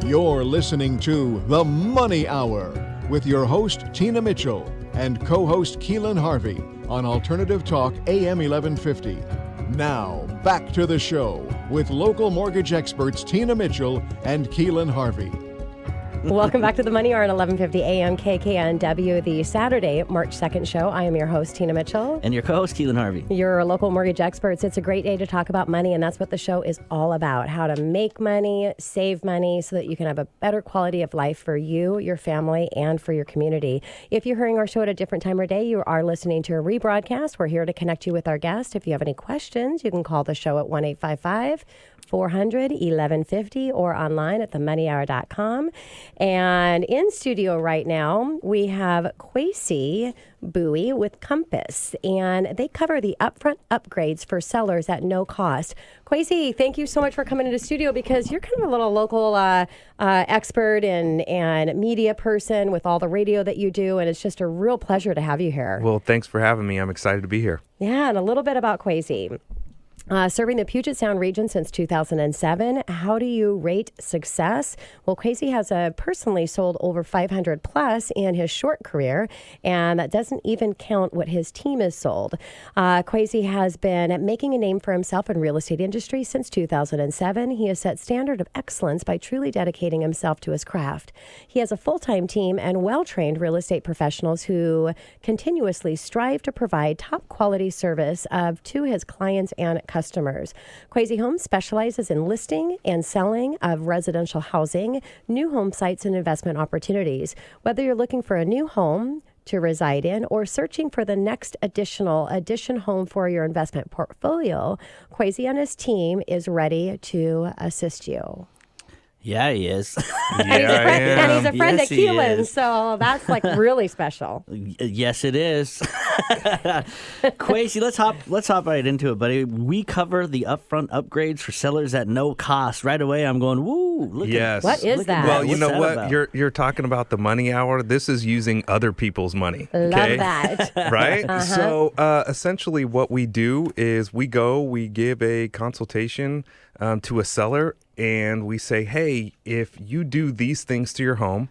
You're listening to The Money Hour with your host, Tina Mitchell, and co-host Keelan Harvey on Alternative Talk AM 1150. Now, back to the show with local mortgage experts Tina Mitchell and Keelan Harvey. Welcome back to the Money Hour on 1150 AM KKNW, the Saturday, March 2nd show. I am your host, Tina Mitchell. And your co-host, Keelan Harvey. Your local mortgage experts. It's a great day to talk about money, and that's what the show is all about. How to make money, save money, so that you can have a better quality of life for you, your family, and for your community. If you're hearing our show at a different time of day, you are listening to a rebroadcast. We're here to connect you with our guest. If you have any questions, you can call the show at 1-855-400-1150 or online at themoneyhour.com. And in studio right now, we have Kwasi Bowie with Compass, and they cover the upfront upgrades for sellers at no cost. Kwasi, thank you so much for coming into studio, because you're kind of a little local expert and media person with all the radio that you do, and it's just a real pleasure to have you here. Well, thanks for having me. I'm excited to be here. Yeah, and a little bit about Kwasi. Serving the Puget Sound region since 2007. How do you rate success? Well, Kwasi has personally sold over 500 plus in his short career, and that doesn't even count what his team has sold. Kwasi has been making a name for himself in real estate industry since 2007. He has set standard of excellence by truly dedicating himself to his craft. He has a full-time team and well-trained real estate professionals who continuously strive to provide top-quality service to his clients and customers. Kwasi Homes specializes in listing and selling of residential housing, new home sites, and investment opportunities. Whether you're looking for a new home to reside in or searching for the next addition home for your investment portfolio, Kwasi and his team is ready to assist you. Yeah, he is. And he's a friend Yes, of he Keelan, is. so that's like really special. Yes, it is. Kwasi, let's hop right into it, buddy. We cover the upfront upgrades for sellers at no cost. Right away, I'm going, woo! Look Yes. What is that? Well, you What's know that what? about? You're talking about the money hour. This is using other people's money. Love Okay? that. Right? So essentially what we do is we give a consultation to a seller, and we say, hey, if you do these things to your home,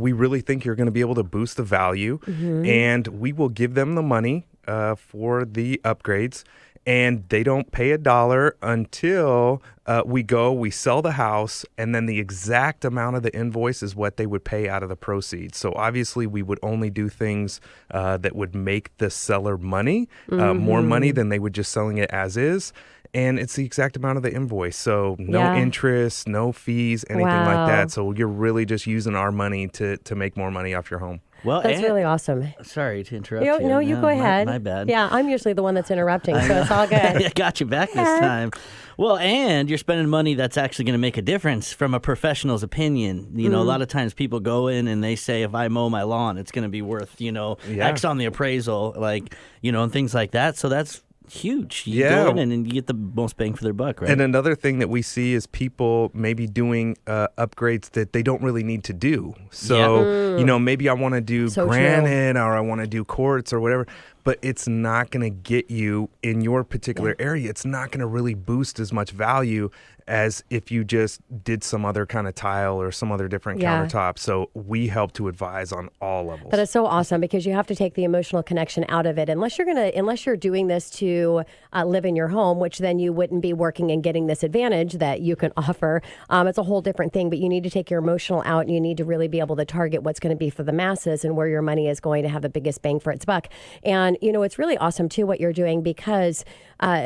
we really think you're going to be able to boost the value, and we will give them the money for the upgrades, and they don't pay $1 until we sell the house, and then the exact amount of the invoice is what they would pay out of the proceeds. So obviously we would only do things that would make the seller money, more money than they would just selling it as is. And it's the exact amount of the invoice. So no interest, no fees, anything like that. So you're really just using our money to make more money off your home. Well, That's really awesome. Sorry to interrupt you. No, you go ahead. My bad. Yeah, I'm usually the one that's interrupting, so it's all good. I got you back this time. Well, and you're spending money that's actually going to make a difference from a professional's opinion. You know, a lot of times people go in and they say, if I mow my lawn, it's going to be worth, X on the appraisal, and things like that. So that's huge. You go in and you get the most bang for their buck, right? And another thing that we see is people maybe doing upgrades that they don't really need to do. So, maybe I want to do granite or I want to do quartz or whatever, but it's not going to get you in your particular area. It's not going to really boost as much value as if you just did some other kind of tile or some other different countertop. So we help to advise on all levels. That is so awesome, because you have to take the emotional connection out of it. Unless you're doing this to live in your home, which then you wouldn't be working and getting this advantage that you can offer. It's a whole different thing, but you need to take your emotional out, and you need to really be able to target what's going to be for the masses and where your money is going to have the biggest bang for its buck. And, it's really awesome too what you're doing, because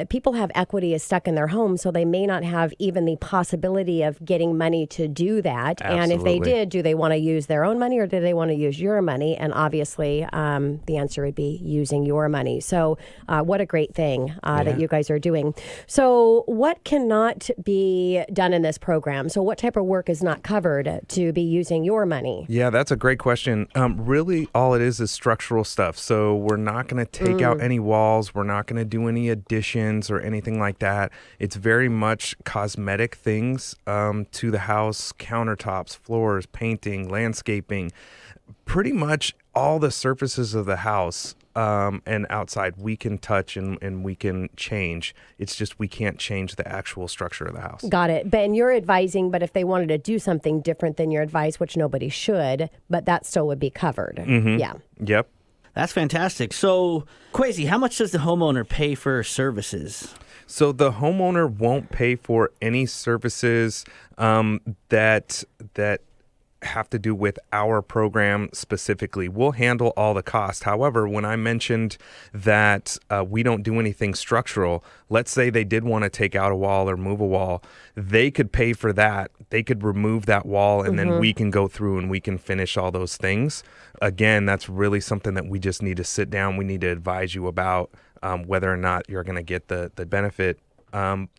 people have equity is stuck in their home, so they may not have even the possibility of getting money to do that. Absolutely. And if they did, do they want to use their own money or do they want to use your money? And obviously, the answer would be using your money. So what a great thing that you guys are doing. So what cannot be done in this program? So what type of work is not covered to be using your money? Yeah, that's a great question. Really, all it is structural stuff. So we're not going to take out any walls. We're not going to do any additions or anything like that. It's very much cosmetic things to the house, countertops, floors, painting, landscaping. Pretty much all the surfaces of the house and outside we can touch and we can change. It's just we can't change the actual structure of the house. Got it. Ben, you're advising, but if they wanted to do something different than your advice, which nobody should, but that still would be covered. Mm-hmm. Yeah. Yep. That's fantastic. So, Kwasi, how much does the homeowner pay for services? So the homeowner won't pay for any services that have to do with our program specifically. We'll handle all the cost. However, when I mentioned that we don't do anything structural, let's say they did want to take out a wall or move a wall, they could pay for that. They could remove that wall, and then we can go through and we can finish all those things. Again, that's really something that we just need to sit down. We need to advise you about whether or not you're going to get the benefit.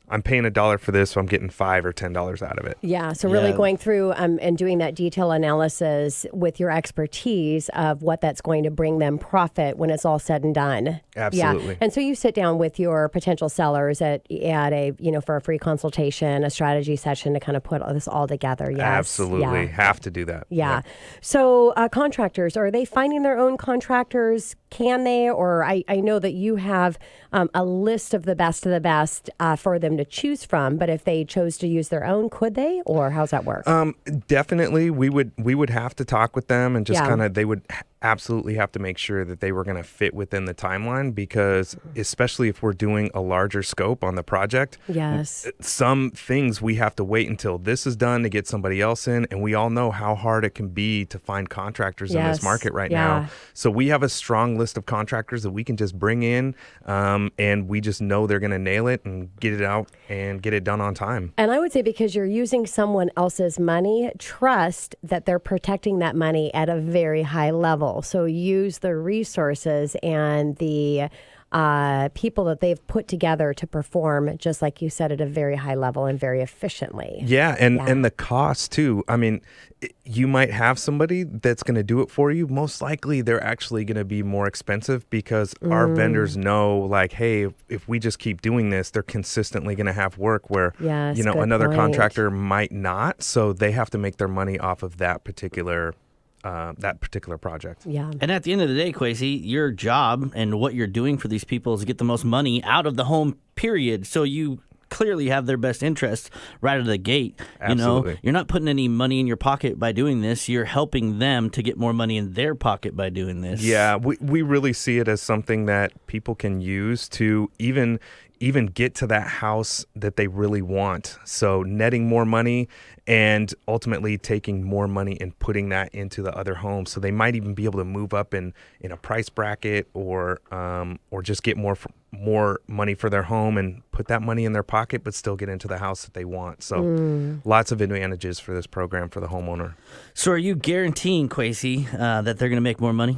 I'm paying $1 for this, so I'm getting $5 or $10 out of it. Yeah, so really going through and doing that detail analysis with your expertise of what that's going to bring them profit when it's all said and done. Absolutely. Yeah. And so you sit down with your potential sellers at a for a free consultation, a strategy session to kind of put this all together. Yes. Absolutely. Yeah. Have to do that. Yeah. So contractors, are they finding their own contractors? Can they? Or I know that you have a list of the best for them to choose from, but if they chose to use their own, could they? Or how's that work? Definitely, we would have to talk with them and just kind of, they would absolutely have to make sure that they were going to fit within the timeline, because especially if we're doing a larger scope on the project, yes, some things we have to wait until this is done to get somebody else in, and we all know how hard it can be to find contractors in this market right now. So we have a strong list of contractors that we can just bring in, and we just know they're going to nail it and get it out and get it done on time. And I would say, because you're using someone else's money, trust that they're protecting that money at a very high level. So use the resources and the people that they've put together to perform, just like you said, at a very high level and very efficiently. Yeah, and the cost too. I mean, you might have somebody that's going to do it for you. Most likely they're actually going to be more expensive, because our vendors know, like, hey, if we just keep doing this, they're consistently going to have work where, another contractor might not. So they have to make their money off of that particular project. Yeah. And at the end of the day, Kwasi, your job and what you're doing for these people is to get the most money out of the home, period. So you clearly have their best interests right out of the gate. Absolutely. You're not putting any money in your pocket by doing this. You're helping them to get more money in their pocket by doing this. Yeah, we really see it as something that people can use to even get to that house that they really want. So netting more money and ultimately taking more money and putting that into the other home. So they might even be able to move up in a price bracket, or just get more money for their home and put that money in their pocket, but still get into the house that they want. So lots of advantages for this program for the homeowner. So are you guaranteeing, Kwasi, that they're going to make more money?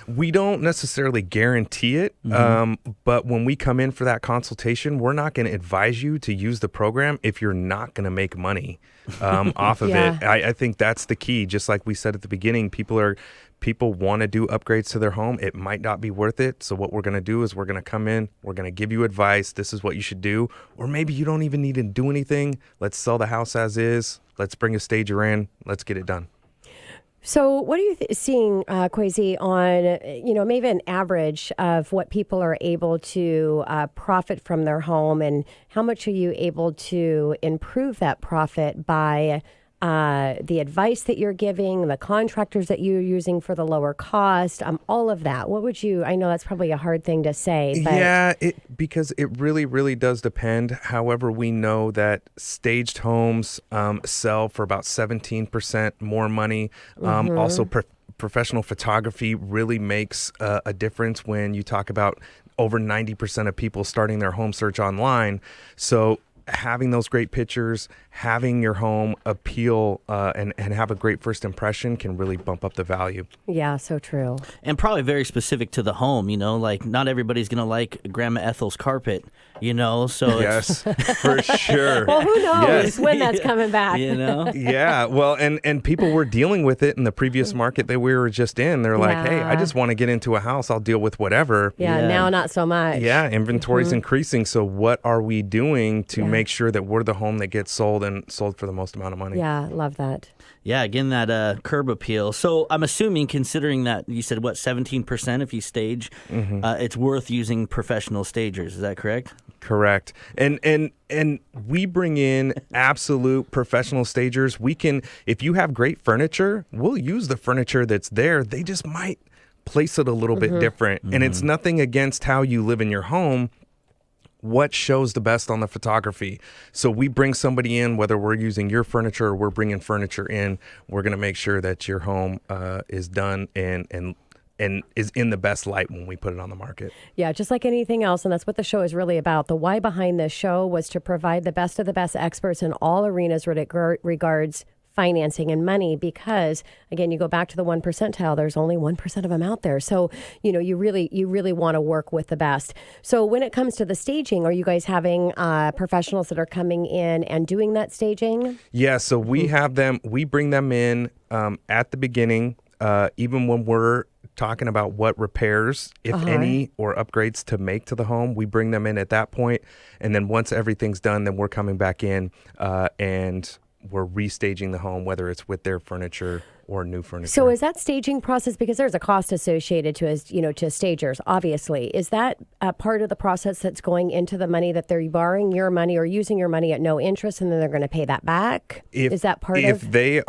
We don't necessarily guarantee it, but when we come in for that consultation, we're not going to advise you to use the program if you're not going to make money off of it. I think that's the key. Just like we said at the beginning, people want to do upgrades to their home. It might not be worth it. So what we're going to do is we're going to come in, we're going to give you advice. This is what you should do. Or maybe you don't even need to do anything. Let's sell the house as is. Let's bring a stager in. Let's get it done. So what are you seeing, Kwasi, on, maybe an average of what people are able to profit from their home, and how much are you able to improve that profit by the advice that you're giving, the contractors that you're using for the lower cost, all of that? What would you, I know that's probably a hard thing to say, but yeah, because it really, really does depend. However, we know that staged homes sell for about 17% more money. Also, professional photography really makes a difference when you talk about over 90% of people starting their home search online. So having those great pictures, having your home appeal and have a great first impression can really bump up the value. Yeah, so true. And probably very specific to the home, like not everybody's going to like Grandma Ethel's carpet, so yes, for sure. Well, who knows when that's coming back? Yeah, well, and people were dealing with it in the previous market that we were just in. They're like, hey, I just want to get into a house. I'll deal with whatever. Yeah, now not so much. Yeah, inventory's increasing. So what are we doing to make sure that we're the home that gets sold and sold for the most amount of money. Yeah, love that. Yeah, again, that curb appeal. So I'm assuming, considering that you said, 17% if you stage, it's worth using professional stagers. Is that correct? Correct. And we bring in absolute professional stagers. We can, if you have great furniture, we'll use the furniture that's there. They just might place it a little bit different. And it's nothing against how you live in your home. What shows the best on the photography? So we bring somebody in, whether we're using your furniture or we're bringing furniture in, we're going to make sure that your home is done and is in the best light when we put it on the market. Yeah, just like anything else, and that's what the show is really about. The why behind this show was to provide the best of the best experts in all arenas regards financing and money, because again, you go back to the 1 percentile, there's only 1% of them out there. So, you really want to work with the best. So when it comes to the staging, are you guys having professionals that are coming in and doing that staging? Yeah, so we have them, we bring them in at the beginning, even when we're talking about what repairs, if any, or upgrades to make to the home, we bring them in at that point. And then once everything's done, then we're coming back in and we're restaging the home, whether it's with their furniture or new furniture. So is that staging process, because there's a cost associated to stagers, obviously. Is that a part of the process that's going into the money that they're borrowing your money or using your money at no interest, and then they're going to pay that back? Is that part of? If they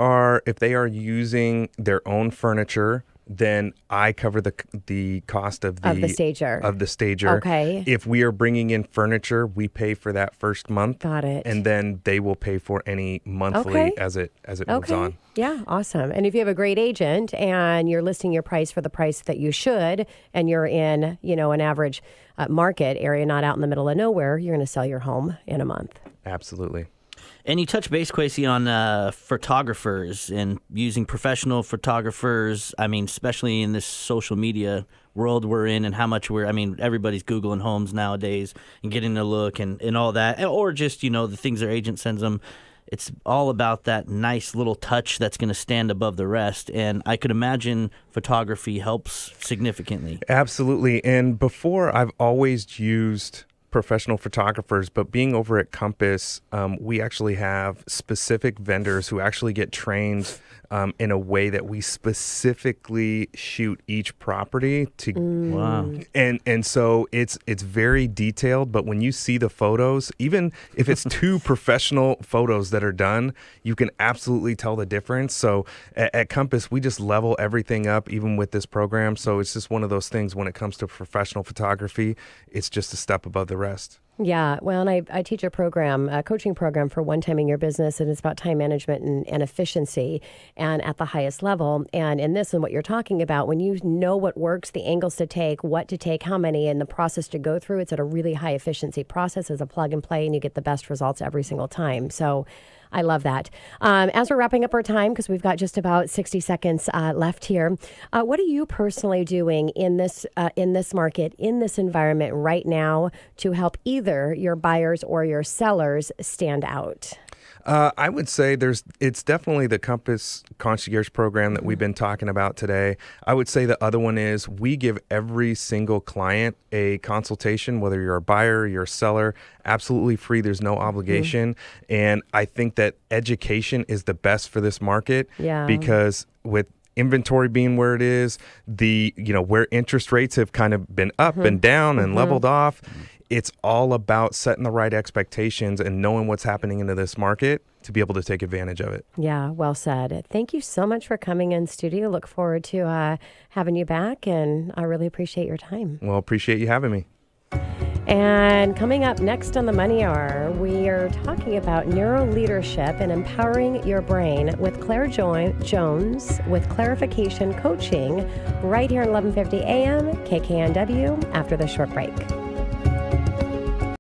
are using their own furniture, then I cover the cost of the stager. Okay. If we are bringing in furniture, we pay for that first month. Got it. And then they will pay for any monthly as it moves on. Yeah, awesome. And if you have a great agent and you're listing your price for the price that you should, and you're in, an average market area, not out in the middle of nowhere, you're going to sell your home in a month. Absolutely. And you touch base, Kwasi, on photographers and using professional photographers. I mean, especially in this social media world we're in, and how much everybody's Googling homes nowadays and getting a look and all that. Or just, the things their agent sends them. It's all about that nice little touch that's going to stand above the rest. And I could imagine photography helps significantly. Absolutely. And before, I've always used professional photographers, but being over at Compass, we actually have specific vendors who actually get trained in a way that we specifically shoot each property to. Wow. And so it's very detailed, but when you see the photos, even if it's two professional photos that are done, you can absolutely tell the difference. So at Compass, we just level everything up, even with this program. So it's just one of those things when it comes to professional photography, it's just a step above the rest. Yeah, well, and I teach a coaching program for one-timing your business, and it's about time management and efficiency, and at the highest level. And in this, and what you're talking about, when you know what works, the angles to take, what to take, how many, and the process to go through, it's at a really high efficiency process as a plug and play, and you get the best results every single time. So I love that. As we're wrapping up our time, because we've got just about 60 seconds left here, what are you personally doing in this market, in this environment right now to help either your buyers or your sellers stand out? I would say it's definitely the Compass Concierge program that we've been talking about today. I would say the other one is we give every single client a consultation, whether you're a buyer, you're a seller, absolutely free. There's no obligation. And I think that education is the best for this market because with inventory being where it is, where interest rates have kind of been up and down and leveled off, it's all about setting the right expectations and knowing what's happening into this market to be able to take advantage of it. Yeah, well said. Thank you so much for coming in studio. Look forward to having you back, and I really appreciate your time. Well, appreciate you having me. And coming up next on the Money Hour, we are talking about neuro leadership and empowering your brain with Claire Jones with Clarification Coaching right here at 11:50 a.m. KKNW after the short break.